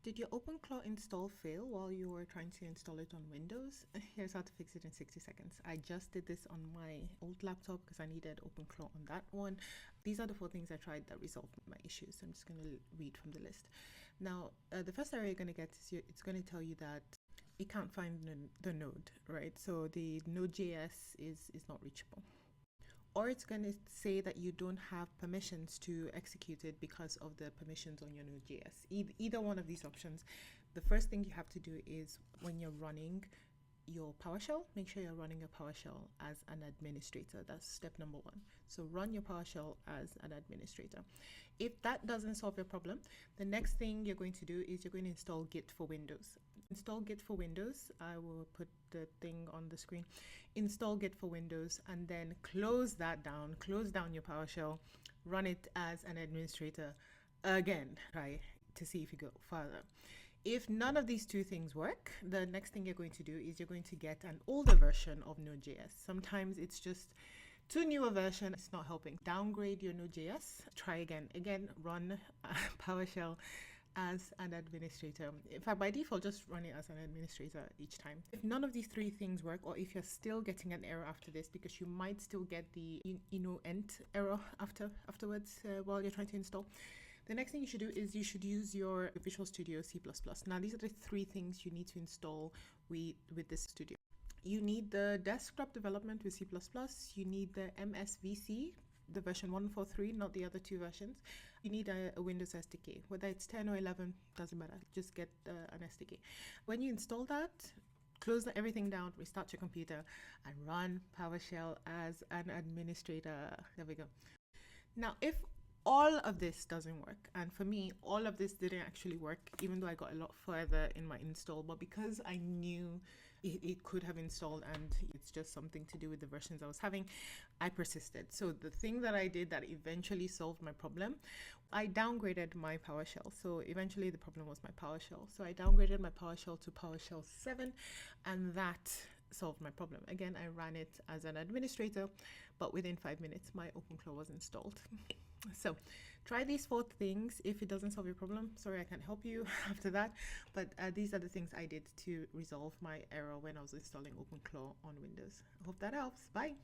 Did your OpenClaw install fail while you were trying to install it on Windows? Here's how to fix it in 60 seconds. I just did this on my old laptop because I needed OpenClaw on that one. These are the 4 things I tried that resolved my issues. I'm just going to read from the list. Now, the first error you're going to get is it's going to tell you that it can't find the node, right? So the Node.js is not reachable. Or it's going to say that you don't have permissions to execute it because of the permissions on your Node.js. Either one of these options, the first thing you have to do is when you're running your PowerShell, make sure you're running your PowerShell as an administrator. That's step number 1. So run your PowerShell as an administrator. If that doesn't solve your problem, the next thing you're going to do is you're going to install Git for Windows. Install Git for Windows. I will put the thing on the screen. Install Git for Windows and then close that down. Close down your PowerShell. Run it as an administrator again. Try to see if you go further. If none of these 2 things work, the next thing you're going to do is you're going to get an older version of Node.js. Sometimes it's just too new a version, it's not helping. Downgrade your Node.js. Try again. Again, run PowerShell as an administrator. In fact, by default, just run it as an administrator each time. If none of these 3 things work, or if you're still getting an error after this, because you might still get the int error afterwards while you're trying to install, the next thing you should do is you should use your Visual Studio C++. Now, these are the 3 things you need to install with this studio. You need the desktop development with C++. You need the MSVC, the version 1.4.3, not the other 2 versions. You need a Windows SDK. Whether it's 10 or 11, doesn't matter. Just get an SDK. When you install that, close everything down, restart your computer, and run PowerShell as an administrator. There we go. Now, if all of this doesn't work, and for me all of this didn't actually work, even though I got a lot further in my install, but because I knew it could have installed and it's just something to do with the versions I was having, I persisted. So the thing that I did that eventually solved my problem, I downgraded my PowerShell. So eventually the problem was my PowerShell. So I downgraded my PowerShell to PowerShell 7, and that solved my problem. Again, I ran it as an administrator, but within 5 minutes my OpenClaw was installed. So try these 4 things. If it doesn't solve your problem, sorry, I can't help you after that, but these are the things I did to resolve my error when I was installing OpenClaw on Windows. I hope that helps. Bye.